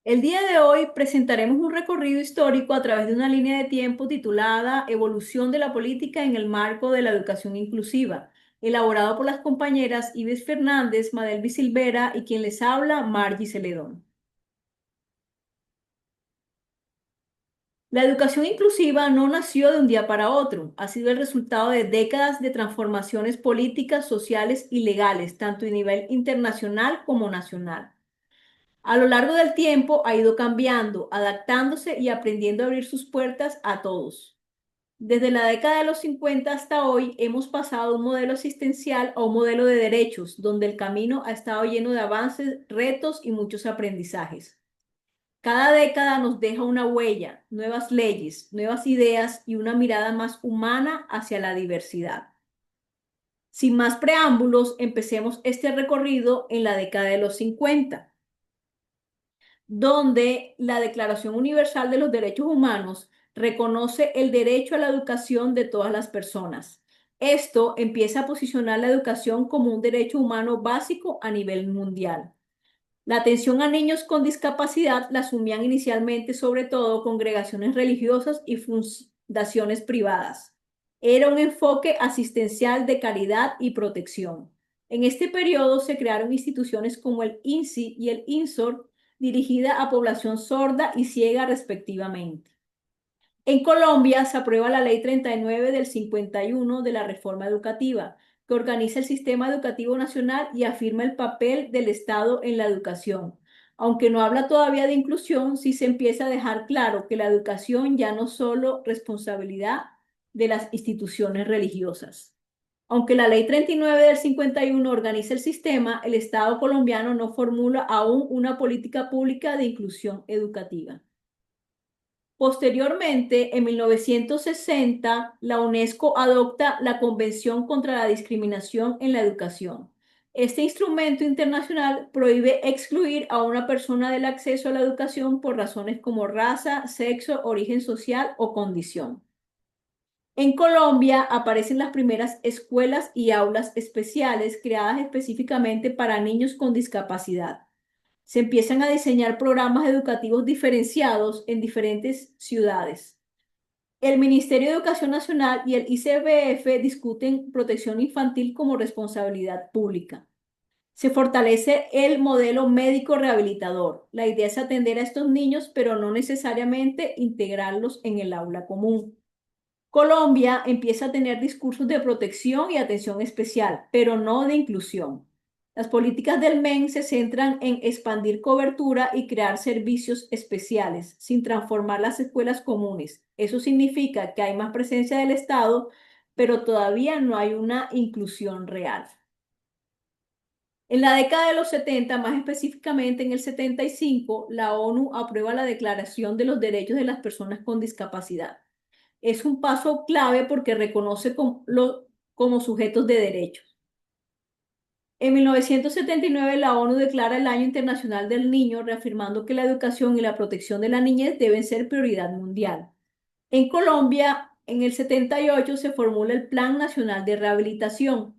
El día de hoy presentaremos un recorrido histórico a través de una línea de tiempo titulada Evolución de la política en el marco de la educación inclusiva, elaborado por las compañeras Ives Fernández, Madelvi Silvera y quien les habla, Margie Celedón. La educación inclusiva no nació de un día para otro, ha sido el resultado de décadas de transformaciones políticas, sociales y legales, tanto a nivel internacional como nacional. A lo largo del tiempo ha ido cambiando, adaptándose y aprendiendo a abrir sus puertas a todos. Desde la década de los 50 hasta hoy hemos pasado de un modelo asistencial a un modelo de derechos, donde el camino ha estado lleno de avances, retos y muchos aprendizajes. Cada década nos deja una huella, nuevas leyes, nuevas ideas y una mirada más humana hacia la diversidad. Sin más preámbulos, empecemos este recorrido en la década de los 50, donde la Declaración Universal de los Derechos Humanos reconoce el derecho a la educación de todas las personas. Esto empieza a posicionar la educación como un derecho humano básico a nivel mundial. La atención a niños con discapacidad la asumían inicialmente sobre todo congregaciones religiosas y fundaciones privadas. Era un enfoque asistencial de caridad y protección. En este periodo se crearon instituciones como el INSI y el INSOR, dirigida a población sorda y ciega respectivamente. En Colombia se aprueba la Ley 39 del 51 de la reforma educativa, que organiza el sistema educativo nacional y afirma el papel del Estado en la educación. Aunque no habla todavía de inclusión, sí se empieza a dejar claro que la educación ya no es solo responsabilidad de las instituciones religiosas. Aunque la Ley 39 del 51 organiza el sistema, el Estado colombiano no formula aún una política pública de inclusión educativa. Posteriormente, en 1960, la UNESCO adopta la Convención contra la Discriminación en la Educación. Este instrumento internacional prohíbe excluir a una persona del acceso a la educación por razones como raza, sexo, origen social o condición. En Colombia aparecen las primeras escuelas y aulas especiales creadas específicamente para niños con discapacidad. Se empiezan a diseñar programas educativos diferenciados en diferentes ciudades. El Ministerio de Educación Nacional y el ICBF discuten protección infantil como responsabilidad pública. Se fortalece el modelo médico rehabilitador. La idea es atender a estos niños, pero no necesariamente integrarlos en el aula común. Colombia empieza a tener discursos de protección y atención especial, pero no de inclusión. Las políticas del MEN se centran en expandir cobertura y crear servicios especiales, sin transformar las escuelas comunes. Eso significa que hay más presencia del Estado, pero todavía no hay una inclusión real. En la década de los 70, más específicamente en el 75, la ONU aprueba la Declaración de los Derechos de las Personas con Discapacidad. Es un paso clave porque reconoce como sujetos de derechos. En 1979, la ONU declara el Año Internacional del Niño, reafirmando que la educación y la protección de la niñez deben ser prioridad mundial. En Colombia, en el 78, se formula el Plan Nacional de Rehabilitación.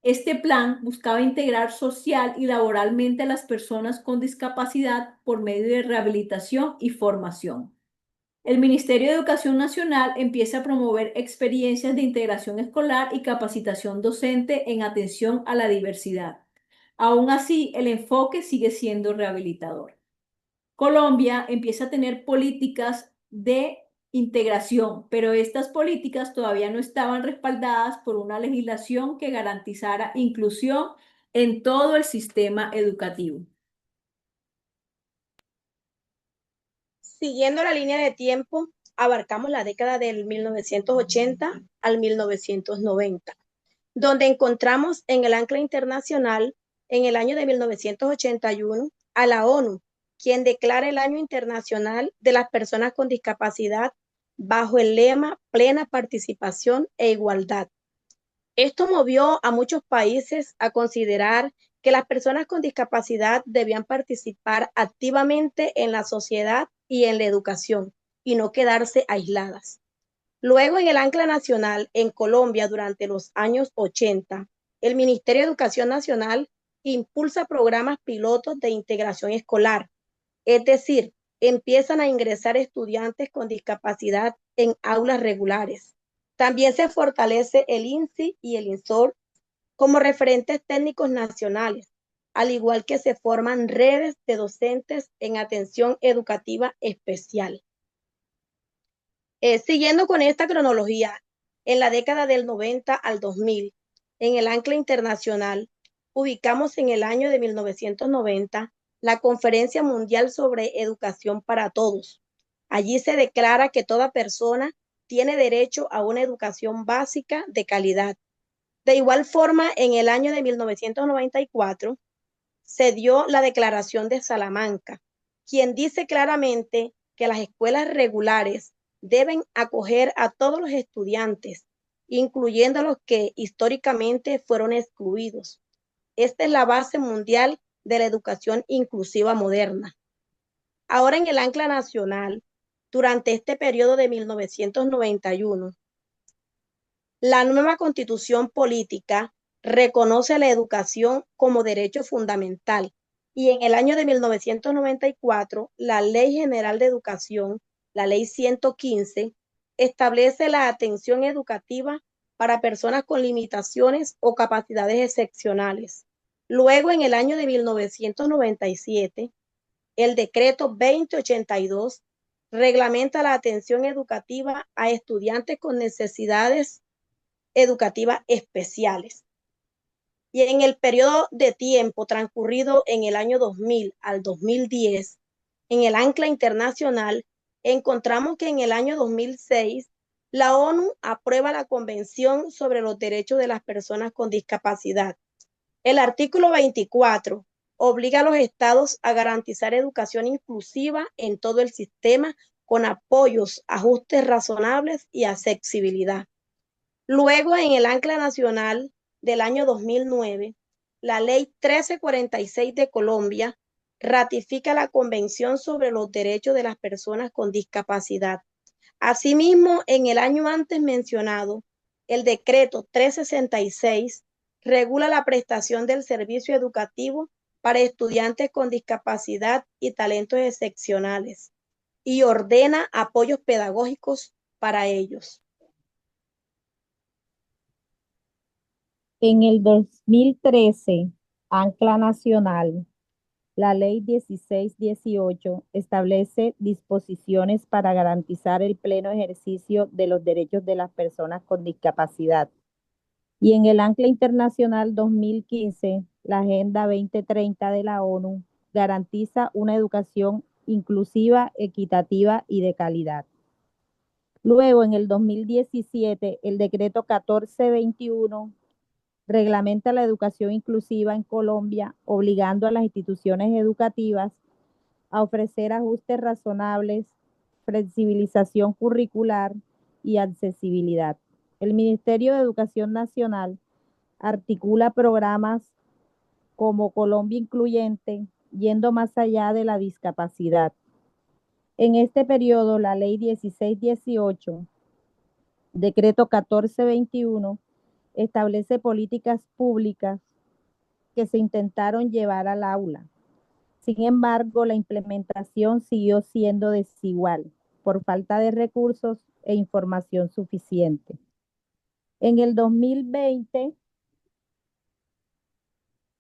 Este plan buscaba integrar social y laboralmente a las personas con discapacidad por medio de rehabilitación y formación. El Ministerio de Educación Nacional empieza a promover experiencias de integración escolar y capacitación docente en atención a la diversidad. Aún así, el enfoque sigue siendo rehabilitador. Colombia empieza a tener políticas de integración, pero estas políticas todavía no estaban respaldadas por una legislación que garantizara inclusión en todo el sistema educativo. Siguiendo la línea de tiempo, abarcamos la década del 1980 al 1990, donde encontramos en el ancla internacional, en el año de 1981, a la ONU, quien declara el Año Internacional de las Personas con Discapacidad bajo el lema Plena Participación e Igualdad. Esto movió a muchos países a considerar que las personas con discapacidad debían participar activamente en la sociedad y en la educación y no quedarse aisladas. Luego, en el Ancla Nacional en Colombia durante los años 80, el Ministerio de Educación Nacional impulsa programas pilotos de integración escolar. Es decir, empiezan a ingresar estudiantes con discapacidad en aulas regulares. También se fortalece el INSI y el INSOR como referentes técnicos nacionales, al igual que se forman redes de docentes en atención educativa especial. Siguiendo con esta cronología, en la década del 90 al 2000, en el ancla internacional, ubicamos en el año de 1990 la Conferencia Mundial sobre Educación para Todos. Allí se declara que toda persona tiene derecho a una educación básica de calidad. De igual forma, en el año de 1994 se dio la Declaración de Salamanca, quien dice claramente que las escuelas regulares deben acoger a todos los estudiantes, incluyendo a los que históricamente fueron excluidos. Esta es la base mundial de la educación inclusiva moderna. Ahora en el ancla nacional, durante este periodo de 1991, la nueva constitución política reconoce la educación como derecho fundamental y en el año de 1994 la Ley General de Educación, la Ley 115, establece la atención educativa para personas con limitaciones o capacidades excepcionales. Luego, en el año de 1997, el decreto 2082 reglamenta la atención educativa a estudiantes con necesidades educativas especiales. Y en el periodo de tiempo transcurrido en el año 2000 al 2010, en el ancla internacional, encontramos que en el año 2006 la ONU aprueba la Convención sobre los Derechos de las Personas con Discapacidad. El artículo 24 obliga a los estados a garantizar educación inclusiva en todo el sistema con apoyos, ajustes razonables y accesibilidad. Luego, en el ancla nacional del año 2009, la Ley 1346 de Colombia ratifica la Convención sobre los Derechos de las Personas con Discapacidad. Asimismo, en el año antes mencionado, el decreto 366 regula la prestación del servicio educativo para estudiantes con discapacidad y talentos excepcionales y ordena apoyos pedagógicos para ellos. En el 2013, Ancla Nacional, la Ley 1618 establece disposiciones para garantizar el pleno ejercicio de los derechos de las personas con discapacidad. Y en el Ancla Internacional 2015, la Agenda 2030 de la ONU garantiza una educación inclusiva, equitativa y de calidad. Luego, en el 2017, el decreto 1421 reglamenta la educación inclusiva en Colombia, obligando a las instituciones educativas a ofrecer ajustes razonables, flexibilización curricular y accesibilidad. El Ministerio de Educación Nacional articula programas como Colombia Incluyente, yendo más allá de la discapacidad. En este periodo, la Ley 1618, Decreto 1421, establece políticas públicas que se intentaron llevar al aula. Sin embargo, la implementación siguió siendo desigual por falta de recursos e información suficiente. En el 2020,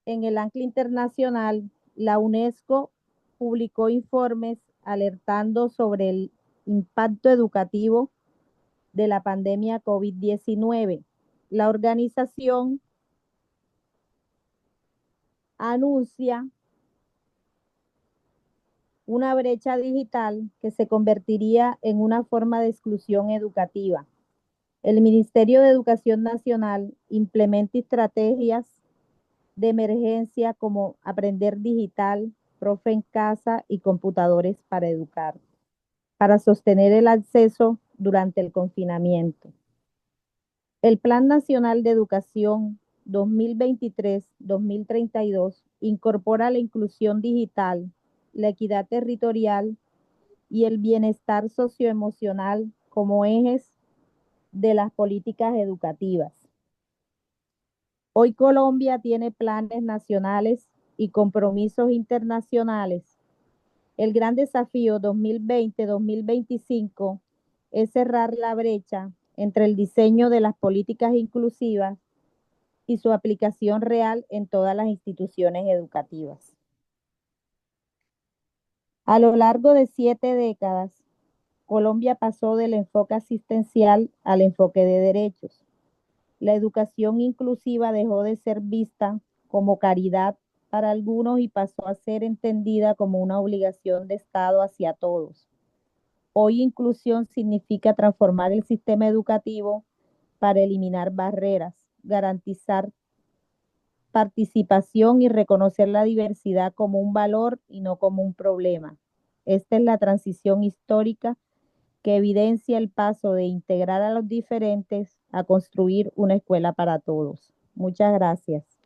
en el Ancla Internacional, la UNESCO publicó informes alertando sobre el impacto educativo de la pandemia COVID-19. La organización anuncia una brecha digital que se convertiría en una forma de exclusión educativa. El Ministerio de Educación Nacional implementa estrategias de emergencia como aprender digital, profe en casa y computadores para educar, para sostener el acceso durante el confinamiento. El Plan Nacional de Educación 2023-2032 incorpora la inclusión digital, la equidad territorial y el bienestar socioemocional como ejes de las políticas educativas. Hoy Colombia tiene planes nacionales y compromisos internacionales El gran desafío 2020-2025 es cerrar la brecha entre el diseño de las políticas inclusivas y su aplicación real en todas las instituciones educativas. A lo largo de 7 décadas, Colombia pasó del enfoque asistencial al enfoque de derechos. La educación inclusiva dejó de ser vista como caridad para algunos y pasó a ser entendida como una obligación de Estado hacia todos. Hoy inclusión significa transformar el sistema educativo para eliminar barreras, garantizar participación y reconocer la diversidad como un valor y no como un problema. Esta es la transición histórica que evidencia el paso de integrar a los diferentes a construir una escuela para todos. Muchas gracias.